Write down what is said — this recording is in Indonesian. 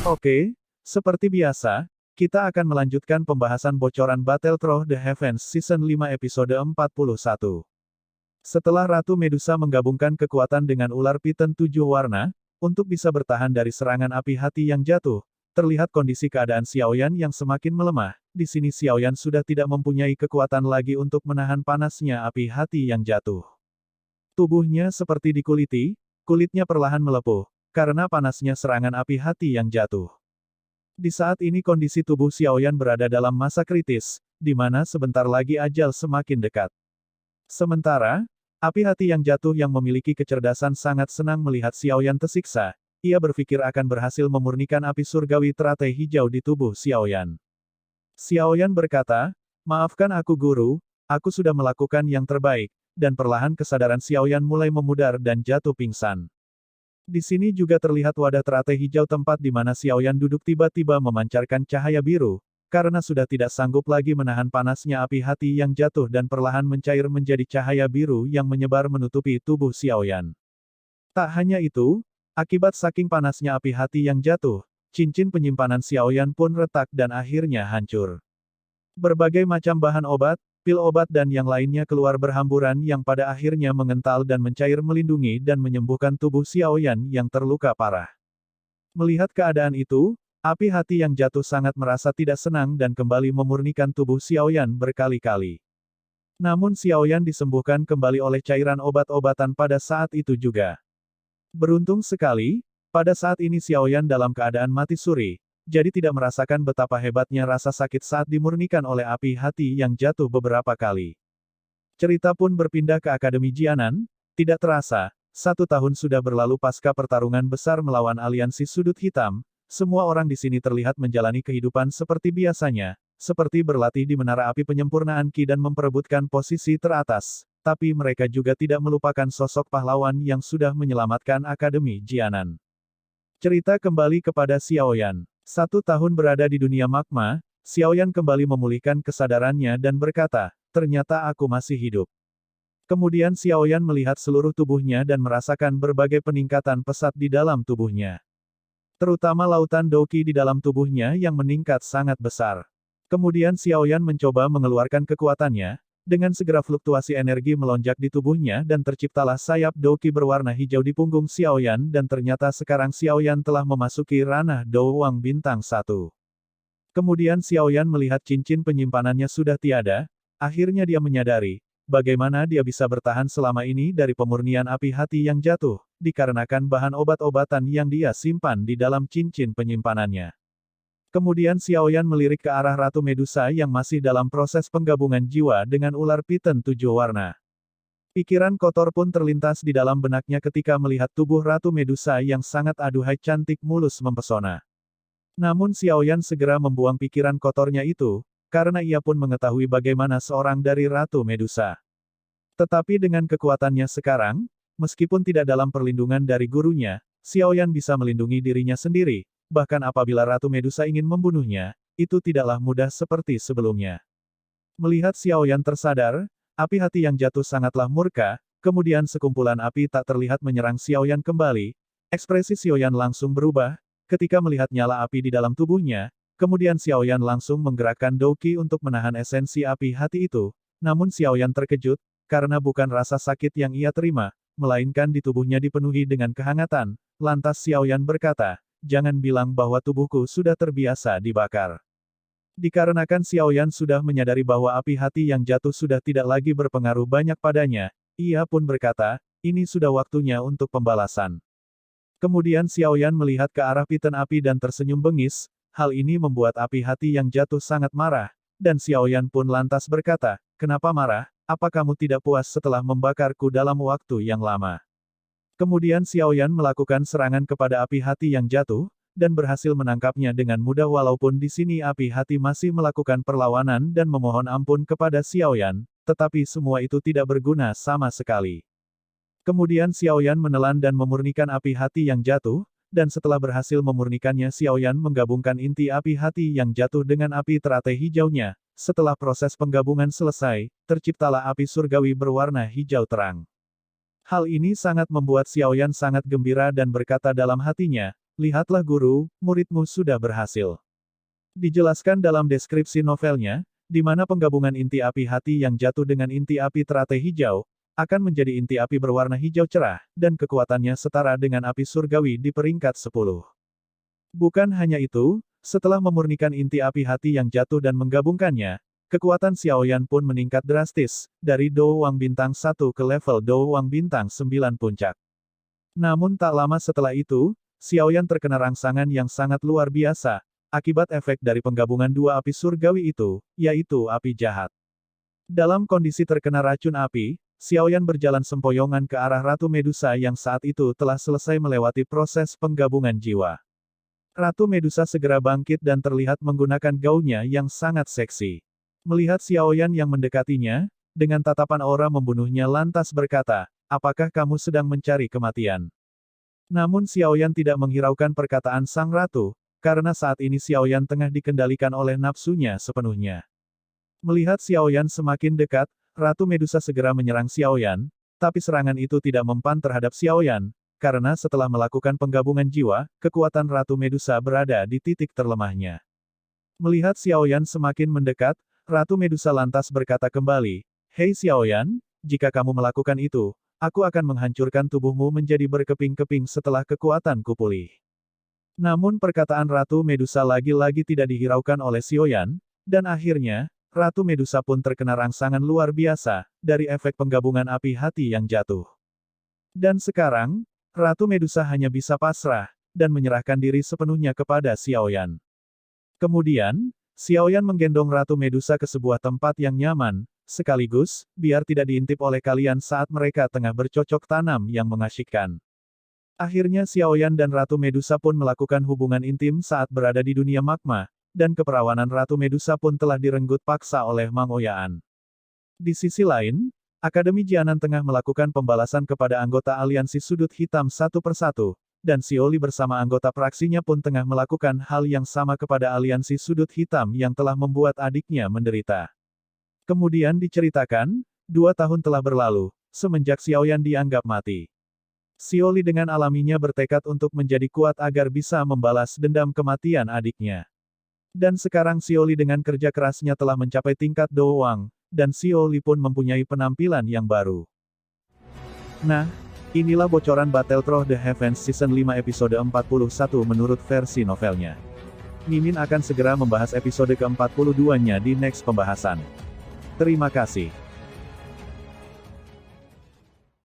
Oke, seperti biasa, kita akan melanjutkan pembahasan bocoran Battle Through the Heavens Season 5 episode 41. Setelah Ratu Medusa menggabungkan kekuatan dengan ular piton 7 warna, untuk bisa bertahan dari serangan api hati yang jatuh, terlihat kondisi keadaan Xiaoyan yang semakin melemah. Di sini Xiaoyan sudah tidak mempunyai kekuatan lagi untuk menahan panasnya api hati yang jatuh. Tubuhnya seperti dikuliti, kulitnya perlahan melepuh, karena panasnya serangan api hati yang jatuh. Di saat ini kondisi tubuh Xiaoyan berada dalam masa kritis, di mana sebentar lagi ajal semakin dekat. Sementara, api hati yang jatuh yang memiliki kecerdasan sangat senang melihat Xiaoyan tersiksa. Ia berpikir akan berhasil memurnikan api surgawi teratai hijau di tubuh Xiaoyan. Xiaoyan berkata, "Maafkan aku guru, aku sudah melakukan yang terbaik," dan perlahan kesadaran Xiaoyan mulai memudar dan jatuh pingsan. Di sini juga terlihat wadah teratai hijau tempat di mana Xiaoyan duduk tiba-tiba memancarkan cahaya biru, karena sudah tidak sanggup lagi menahan panasnya api hati yang jatuh dan perlahan mencair menjadi cahaya biru yang menyebar menutupi tubuh Xiaoyan. Tak hanya itu, akibat saking panasnya api hati yang jatuh, cincin penyimpanan Xiaoyan pun retak dan akhirnya hancur. Berbagai macam bahan obat, pil obat dan yang lainnya keluar berhamburan yang pada akhirnya mengental dan mencair melindungi dan menyembuhkan tubuh Xiaoyan yang terluka parah. Melihat keadaan itu, api hati yang jatuh sangat merasa tidak senang dan kembali memurnikan tubuh Xiaoyan berkali-kali. Namun Xiaoyan disembuhkan kembali oleh cairan obat-obatan pada saat itu juga. Beruntung sekali, pada saat ini Xiaoyan dalam keadaan mati suri, jadi tidak merasakan betapa hebatnya rasa sakit saat dimurnikan oleh api hati yang jatuh beberapa kali. Cerita pun berpindah ke Akademi Jianan, tidak terasa, 1 tahun sudah berlalu pasca pertarungan besar melawan aliansi sudut hitam. Semua orang di sini terlihat menjalani kehidupan seperti biasanya, seperti berlatih di menara api penyempurnaan Qi dan memperebutkan posisi teratas, tapi mereka juga tidak melupakan sosok pahlawan yang sudah menyelamatkan Akademi Jianan. Cerita kembali kepada Xiaoyan. 1 tahun berada di dunia magma, Xiaoyan kembali memulihkan kesadarannya dan berkata, "Ternyata aku masih hidup." Kemudian Xiaoyan melihat seluruh tubuhnya dan merasakan berbagai peningkatan pesat di dalam tubuhnya. Terutama lautan Douqi di dalam tubuhnya yang meningkat sangat besar. Kemudian Xiaoyan mencoba mengeluarkan kekuatannya, dengan segera fluktuasi energi melonjak di tubuhnya dan terciptalah sayap Douqi berwarna hijau di punggung Xiaoyan dan ternyata sekarang Xiaoyan telah memasuki ranah Douwang bintang 1. Kemudian Xiaoyan melihat cincin penyimpanannya sudah tiada, akhirnya dia menyadari, bagaimana dia bisa bertahan selama ini dari pemurnian api hati yang jatuh, dikarenakan bahan obat-obatan yang dia simpan di dalam cincin penyimpanannya. Kemudian Xiaoyan melirik ke arah Ratu Medusa yang masih dalam proses penggabungan jiwa dengan ular piton 7 warna. Pikiran kotor pun terlintas di dalam benaknya ketika melihat tubuh Ratu Medusa yang sangat aduhai cantik mulus mempesona. Namun Xiaoyan segera membuang pikiran kotornya itu, karena ia pun mengetahui bagaimana seorang dari Ratu Medusa. Tetapi dengan kekuatannya sekarang, meskipun tidak dalam perlindungan dari gurunya, Xiaoyan bisa melindungi dirinya sendiri, bahkan apabila Ratu Medusa ingin membunuhnya, itu tidaklah mudah seperti sebelumnya. Melihat Xiaoyan tersadar, api hati yang jatuh sangatlah murka, kemudian sekumpulan api tak terlihat menyerang Xiaoyan kembali, ekspresi Xiaoyan langsung berubah, ketika melihat nyala api di dalam tubuhnya, kemudian Xiaoyan langsung menggerakkan Douqi untuk menahan esensi api hati itu, namun Xiaoyan terkejut, karena bukan rasa sakit yang ia terima, melainkan di tubuhnya dipenuhi dengan kehangatan, lantas Xiaoyan berkata, "Jangan bilang bahwa tubuhku sudah terbiasa dibakar." Dikarenakan Xiaoyan sudah menyadari bahwa api hati yang jatuh sudah tidak lagi berpengaruh banyak padanya, ia pun berkata, "Ini sudah waktunya untuk pembalasan." Kemudian Xiaoyan melihat ke arah piton api dan tersenyum bengis, hal ini membuat api hati yang jatuh sangat marah, dan Xiaoyan pun lantas berkata, "Kenapa marah? Apa kamu tidak puas setelah membakarku dalam waktu yang lama?" Kemudian Xiaoyan melakukan serangan kepada api hati yang jatuh, dan berhasil menangkapnya dengan mudah walaupun di sini api hati masih melakukan perlawanan dan memohon ampun kepada Xiaoyan, tetapi semua itu tidak berguna sama sekali. Kemudian Xiaoyan menelan dan memurnikan api hati yang jatuh, dan setelah berhasil memurnikannya Xiaoyan menggabungkan inti api hati yang jatuh dengan api teratai hijaunya. Setelah proses penggabungan selesai, terciptalah api surgawi berwarna hijau terang. Hal ini sangat membuat Xiaoyan sangat gembira dan berkata dalam hatinya, Lihatlah guru, muridmu sudah berhasil. Dijelaskan dalam deskripsi novelnya, di mana penggabungan inti api hati yang jatuh dengan inti api teratai hijau, akan menjadi inti api berwarna hijau cerah, dan kekuatannya setara dengan api surgawi di peringkat 10. Bukan hanya itu, setelah memurnikan inti api hati yang jatuh dan menggabungkannya, kekuatan Xiaoyan pun meningkat drastis, dari Doowang bintang 1 ke level Doowang bintang 9 puncak. Namun tak lama setelah itu, Xiaoyan terkena rangsangan yang sangat luar biasa, akibat efek dari penggabungan dua api surgawi itu, yaitu api jahat. Dalam kondisi terkena racun api, Xiaoyan berjalan sempoyongan ke arah Ratu Medusa yang saat itu telah selesai melewati proses penggabungan jiwa. Ratu Medusa segera bangkit dan terlihat menggunakan gaunnya yang sangat seksi. Melihat Xiaoyan yang mendekatinya, dengan tatapan aura membunuhnya lantas berkata, "Apakah kamu sedang mencari kematian?" Namun Xiaoyan tidak menghiraukan perkataan sang ratu, karena saat ini Xiaoyan tengah dikendalikan oleh nafsunya sepenuhnya. Melihat Xiaoyan semakin dekat, Ratu Medusa segera menyerang Xiaoyan, tapi serangan itu tidak mempan terhadap Xiaoyan, karena setelah melakukan penggabungan jiwa, kekuatan Ratu Medusa berada di titik terlemahnya. Melihat Xiaoyan semakin mendekat, Ratu Medusa lantas berkata kembali, "Hei Xiaoyan, jika kamu melakukan itu, aku akan menghancurkan tubuhmu menjadi berkeping-keping setelah kekuatanku pulih." Namun perkataan Ratu Medusa lagi-lagi tidak dihiraukan oleh Xiaoyan, dan akhirnya, Ratu Medusa pun terkena rangsangan luar biasa, dari efek penggabungan api hati yang jatuh. Dan sekarang, Ratu Medusa hanya bisa pasrah, dan menyerahkan diri sepenuhnya kepada Xiaoyan. Kemudian, Xiaoyan menggendong Ratu Medusa ke sebuah tempat yang nyaman, sekaligus, biar tidak diintip oleh kalian saat mereka tengah bercocok tanam yang mengasyikkan. Akhirnya Xiaoyan dan Ratu Medusa pun melakukan hubungan intim saat berada di dunia magma, dan keperawanan Ratu Medusa pun telah direnggut paksa oleh Mang Oyaan. Di sisi lain, Akademi Jianan tengah melakukan pembalasan kepada anggota aliansi sudut hitam satu persatu, dan Xiaoli bersama anggota praksinya pun tengah melakukan hal yang sama kepada aliansi sudut hitam yang telah membuat adiknya menderita. Kemudian diceritakan, 2 tahun telah berlalu, semenjak Xiaoyan dianggap mati. Xiaoli dengan alaminya bertekad untuk menjadi kuat agar bisa membalas dendam kematian adiknya. Dan sekarang Xiaoli dengan kerja kerasnya telah mencapai tingkat Doowang, dan Xiaoli pun mempunyai penampilan yang baru. Nah, inilah bocoran Battlefield The Heavens Season 5 episode 41 menurut versi novelnya. Mimin akan segera membahas episode ke-42-nya di next pembahasan. Terima kasih.